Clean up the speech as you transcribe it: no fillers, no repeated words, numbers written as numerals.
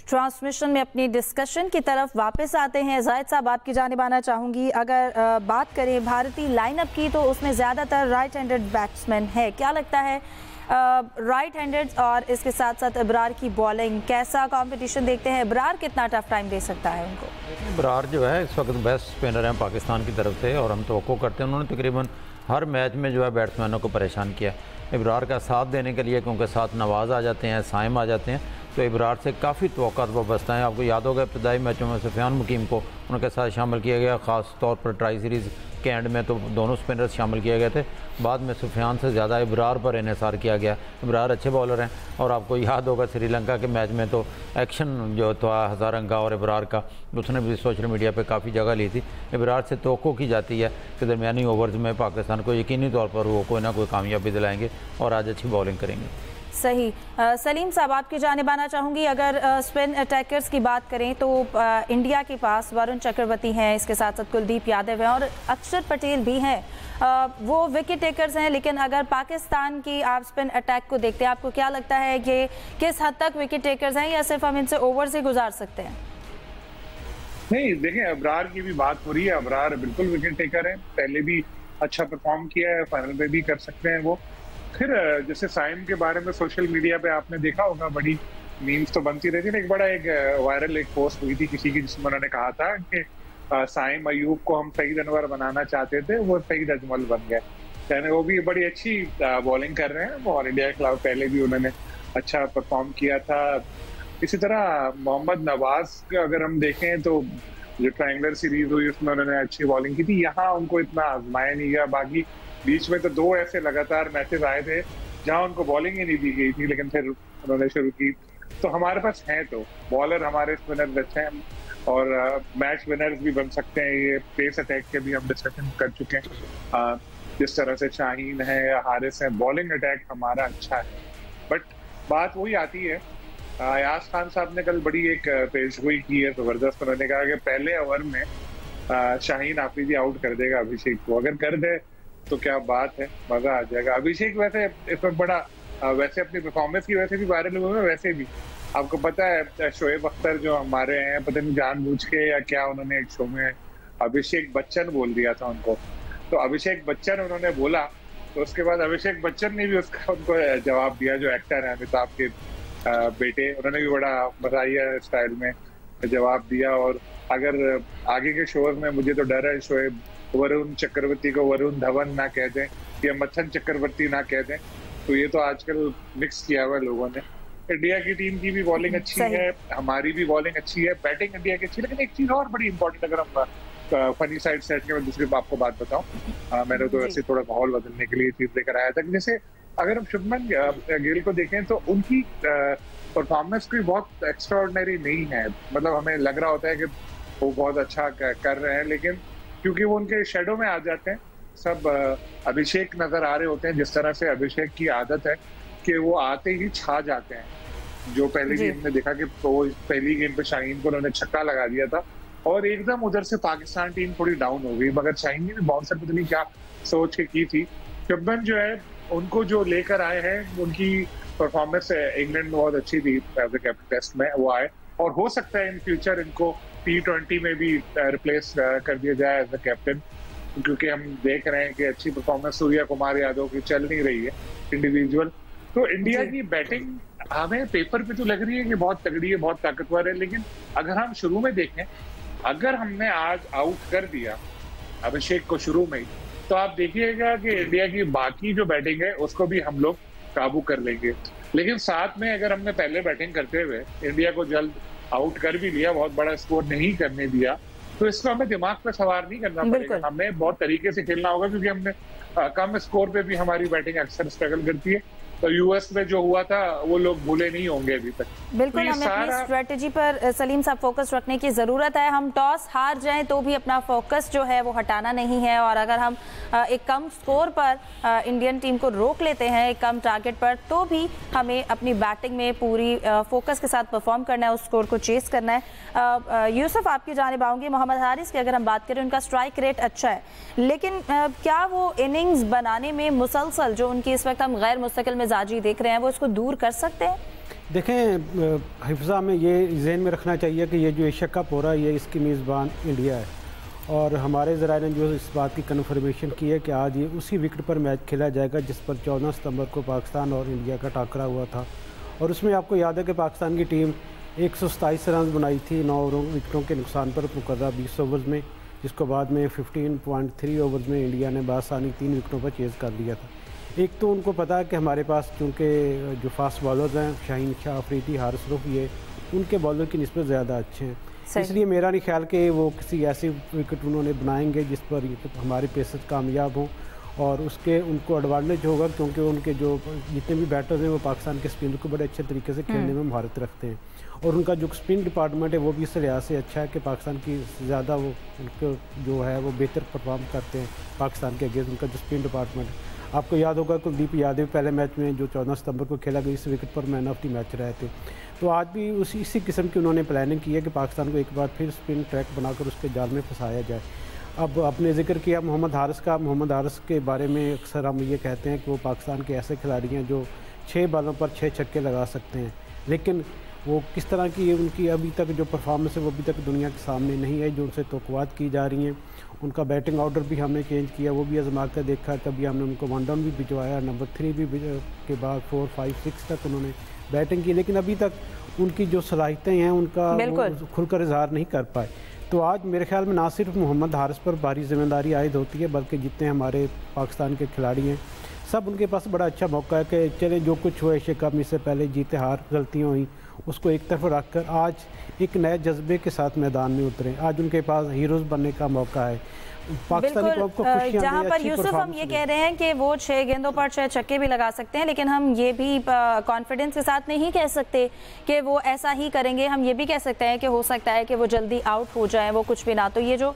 Transmission में अपनी discussion की तरफ वापस आते हैं। जाहिद साहब, आपकी जानिब आना चाहूँगी। अगर बात करें भारतीय लाइनअप की तो उसमें ज़्यादातर राइट हैंडेड बैट्समैन है। क्या लगता है राइट हैंडेड और इसके साथ साथ इब्रार की बॉलिंग, कैसा कंपटीशन देखते हैं? इब्रार कितना टफ टाइम दे सकता है उनको? इब्रार जो है इस वक्त बेस्ट स्पिनर हैं पाकिस्तान की तरफ से और हम तवक्को करते हैं। उन्होंने तकरीबन हर मैच में जो है बैट्समैनों को परेशान किया। इब्रार का साथ देने के लिए, क्योंकि साथ नवाज़ आ जाते हैं, साइम आ जाते हैं, तो इब्रार से काफ़ी तवक्कुआत वाबस्ता हैं। आपको याद होगा इब्तदाई मैचों में सुफियान मुकीम को उनके साथ शामिल किया गया, ख़ास तौर पर ट्राई सीरीज़ के एंड में तो दोनों स्पिनर्स शामिल किए गए थे। बाद में सुफियान से ज़्यादा इब्रार पर इन्हिसार किया गया। इब्रार अच्छे बॉलर हैं और आपको याद होगा श्रीलंका के मैच में तो एक्शन जो था हज़ारंगा और इब्रार का, उसने भी सोशल मीडिया पर काफ़ी जगह ली थी। इब्रार से तवक्को की जाती है कि दरमियानी ओवर्स में पाकिस्तान को यकीनी तौर पर वो कोई ना कोई कामयाबी दिलाएंगे और आज अच्छी बॉलिंग करेंगे। सही। सलीम साहब, आपकी जानिब आना चाहूँगी। अगर स्पिन अटैकर्स की बात करें तो इंडिया के पास वरुण चक्रवर्ती हैं, इसके साथ साथ कुलदीप यादव हैं और अक्षर पटेल भी हैं। वो विकेट टेकर्स हैं, लेकिन अगर पाकिस्तान की आप स्पिन अटैक को देखते हैं, आपको क्या लगता है कि किस हद तक विकेट टेकर्स हैं या सिर्फ हम इनसे ओवर से गुजार सकते हैं? नहीं, देखें, अबरार की भी बात हो रही है। अबरार बिल्कुल विकेट टेकर है, पहले भी अच्छा परफॉर्म किया है, फाइनल में भी कर सकते हैं वो। फिर जैसे साइम के बारे में सोशल मीडिया पे आपने देखा होगा, बड़ी मीम्स तो बनती रहती है। एक वायरल एक पोस्ट हुई थी किसी की, जिसमें उन्होंने कहा था कि साइम अयूब को हम सईद अनवर बनाना चाहते थे, वो सईद अजमल बन गए। यानी वो भी बड़ी अच्छी बॉलिंग कर रहे हैं और इंडिया के खिलाफ पहले भी उन्होंने अच्छा परफॉर्म किया था। इसी तरह मोहम्मद नवाज का अगर हम देखें तो जो ट्रायंगुलर सीरीज हुई उसमें उन्होंने अच्छी बॉलिंग की थी, यहाँ उनको इतना आजमाया नहीं गया। बाकी बीच में तो 2 ऐसे लगातार मैचेस आए थे जहां उनको बॉलिंग ही नहीं दी गई थी, लेकिन फिर उन्होंने शुरू की। तो हमारे पास हैं तो बॉलर, हमारे स्पिनर्स अच्छे हैं और मैच विनर्स भी बन सकते हैं। ये पेस अटैक के भी हम डिस्कशन कर चुके हैं, जिस तरह से शाहीन है या हारिस है, बॉलिंग अटैक हमारा अच्छा है। बट बात वही आती है, अयाज खान साहब ने कल बड़ी एक पेशगोई की है जबरदस्त। उन्होंने कहा कि पहले ओवर में शाहीन आफरीदी आउट कर देगा अभिषेक को। अगर कर दे तो क्या बात है, मजा आ जाएगा। अभिषेक वैसे इसमें बड़ा वैसे अपनी परफॉर्मेंस की वजह से भी वायरल हुए हैं, वैसे भी आपको पता है शोएब अख्तर जो हमारे हैं, पता नहीं जानबूझ के या क्या, उन्होंने एक शो में अभिषेक बच्चन बोल दिया था उनको। तो अभिषेक बच्चन उन्होंने बोला, तो उसके बाद अभिषेक बच्चन ने भी उसका उनको जवाब दिया, जो एक्टर है अमिताभ के बेटे, उन्होंने भी बड़ा मज़ाहिया स्टाइल में जवाब दिया। और अगर आगे के शोज में मुझे तो डर है शोएब वरुण चक्रवर्ती को वरुण धवन ना कह दें या मथन चक्रवर्ती ना कह दें, तो ये तो आजकल मिक्स किया हुआ है लोगों ने। इंडिया की टीम की भी बॉलिंग अच्छी है, हमारी भी बॉलिंग अच्छी है, बैटिंग इंडिया की अच्छी है। लेकिन एक चीज और बड़ी इंपॉर्टेंट, अगर हम फनी साइड सेट के मैं दूसरी आपको बात बताऊं, मैंने तो ऐसे थोड़ा माहौल बदलने के लिए चीज लेकर आया था। जैसे अगर हम शुभमन गिल को देखें तो उनकी परफॉर्मेंस कोई बहुत एक्स्ट्राऑर्डिनरी नहीं है। मतलब हमें लग रहा होता है कि वो बहुत अच्छा कर रहे हैं, लेकिन क्योंकि वो उनके शेडो में आ जाते हैं, सब अभिषेक नजर आ रहे होते हैं। जिस तरह से अभिषेक की आदत है कि वो आते ही छा जाते हैं। जो पहली गेम में देखा कि वो पहली गेम पे शाहीन को उन्होंने छक्का लगा दिया था और एकदम उधर से पाकिस्तान टीम थोड़ी डाउन हो गई, मगर शाहीन ने भी बाउंसर पता नहीं क्या सोच के की थी। शुभमन जो है उनको जो लेकर आए हैं, उनकी परफॉर्मेंस इंग्लैंड में बहुत अच्छी थी एज ए कैप्टन टेस्ट में, वो आए और हो सकता है इन फ्यूचर इनको T20 में भी रिप्लेस कर दिया जाए एज अ कैप्टन, क्योंकि हम देख रहे हैं कि अच्छी परफॉर्मेंस सूर्या कुमार यादव की चल नहीं रही है इंडिविजुअल। तो इंडिया की बैटिंग हमें पेपर पे तो लग रही है कि बहुत तगड़ी है, बहुत ताकतवर है, लेकिन अगर हम शुरू में देखें, अगर हमने आज आउट कर दिया अभिषेक को शुरू में ही, तो आप देखिएगा कि इंडिया की बाकी जो बैटिंग है उसको भी हम लोग काबू कर लेंगे। लेकिन साथ में अगर हमने पहले बैटिंग करते हुए इंडिया को जल्द आउट कर भी लिया, बहुत बड़ा स्कोर नहीं करने दिया, तो इसको हमें दिमाग पे सवार नहीं करना पड़ेगा। हमें बहुत तरीके से खेलना होगा, क्योंकि हमने कम स्कोर पे भी हमारी बैटिंग अक्सर स्ट्रगल करती है। तो यूएस में जो हुआ था वो लोग भूले नहीं होंगे अभी तक। बिल्कुल, तो हमें अपनी स्ट्रेटेजी पर सलीम साहब फोकस रखने की ज़रूरत है। हम टॉस हार जाएं तो भी अपना फोकस जो है वो हटाना नहीं है, और अगर हम एक कम स्कोर पर इंडियन टीम को रोक लेते हैं, एक कम टारगेट पर, तो भी हमें अपनी बैटिंग में पूरी फोकस के साथ परफॉर्म करना है, उस स्कोर को चेस करना है। यूसुफ, आपकी जानिब आऊँगी। मोहम्मद हारिस की अगर हम बात करें, उनका स्ट्राइक रेट अच्छा है, लेकिन क्या वो इनिंग्स बनाने में मुसलसल जो उनकी इस वक्त हम गैर मुस्तकिल मिजाजी देख रहे हैं, वो इसको दूर कर सकते हैं? देखें, हिफ्ज़ा में ये जहन में रखना चाहिए कि ये जो एशिया कप हो रहा है ये इसकी मेज़बान इंडिया है, और हमारे ज़राए ने जो इस बात की कन्फर्मेशन की है कि आज ये उसी विकेट पर मैच खेला जाएगा जिस पर 14 सितंबर को पाकिस्तान और इंडिया का टाकरा हुआ था। और उसमें आपको याद है कि पाकिस्तान की टीम 127 रन बनाई थी 9 विकेटों के नुकसान पर मुकर्रर 20 ओवर्स में, जिसको बाद में 15.3 ओवर्स में इंडिया ने बासानी 3 विकेटों पर चेज़ कर लिया था। एक तो उनको पता है कि हमारे पास चूँकि जो फास्ट बॉलर्स हैं शाहीन शाह, अफरीदी, हारिस रुख, ये उनके बॉलर की निस्बत ज़्यादा अच्छे हैं, इसलिए मेरा नहीं ख्याल कि वो किसी ऐसी विकेट उन्होंने बनाएंगे जिस पर हमारे पेसर कामयाब हों, और उसके उनको एडवांटेज होगा क्योंकि उनके जो जितने भी बैटर्स हैं वो पाकिस्तान के स्पिनर को बड़े अच्छे तरीके से खेलने में महारत रखते हैं, और उनका जो स्पिन डिपार्टमेंट है वो भी इस लिहाज से अच्छा है कि पाकिस्तान की ज़्यादा वो उनको जो है वो बेहतर परफॉर्म करते हैं पाकिस्तान के अगेंस्ट। उनका जो स्पिन डिपार्टमेंट, आपको याद होगा कुलदीप यादव पहले मैच में जो 14 सितंबर को खेला गया इस विकेट पर मैन ऑफ द मैच रहे थे, तो आज भी इसी किस्म की उन्होंने प्लानिंग की है कि पाकिस्तान को एक बार फिर स्पिन ट्रैक बनाकर उसके जाल में फंसाया जाए। अब आपने जिक्र किया मोहम्मद हारिस का, मोहम्मद हारिस के बारे में अक्सर हम ये कहते हैं कि वो पाकिस्तान के ऐसे खिलाड़ी हैं जो 6 बालों पर 6 छक्के लगा सकते हैं, लेकिन वो किस तरह की उनकी अभी तक जो परफॉर्मेंस है वो अभी तक दुनिया के सामने नहीं है, जो उनसे तोक़ुआत की जा रही हैं। उनका बैटिंग ऑर्डर भी हमने चेंज किया, वो भी आजमा कर देखा, कभी हमने उनको 1 डाउन भी भिजवाया, नंबर 3 भी के बाद 4, 5, 6 तक उन्होंने बैटिंग की, लेकिन अभी तक उनकी जो सलाहियतें हैं उनका खुलकर इजहार नहीं कर पाए। तो आज मेरे ख्याल में ना सिर्फ मोहम्मद हारिस पर भारी जिम्मेदारी आयद होती है, बल्कि जितने हमारे पाकिस्तान के खिलाड़ी हैं सब उनके पास बड़ा अच्छा मौका है कि चले जो कुछ हुआ एशिया कप में से पहले जीते हार गलतियाँ हुई उसको एक तरफ रख कर आज एक नए जज्बे के साथ मैदान में उतरे। आज उनके पास हीरोज़ बनने का मौका है। बिल्कुल, जहाँ पर यूसुफ हम ये कह रहे हैं कि वो 6 गेंदों पर 6 छक्के भी लगा सकते हैं, लेकिन हम ये भी कॉन्फिडेंस के साथ नहीं कह सकते कि वो ऐसा ही करेंगे। हम ये भी कह सकते हैं कि हो सकता है कि वो जल्दी आउट हो जाए, वो कुछ भी ना। तो ये जो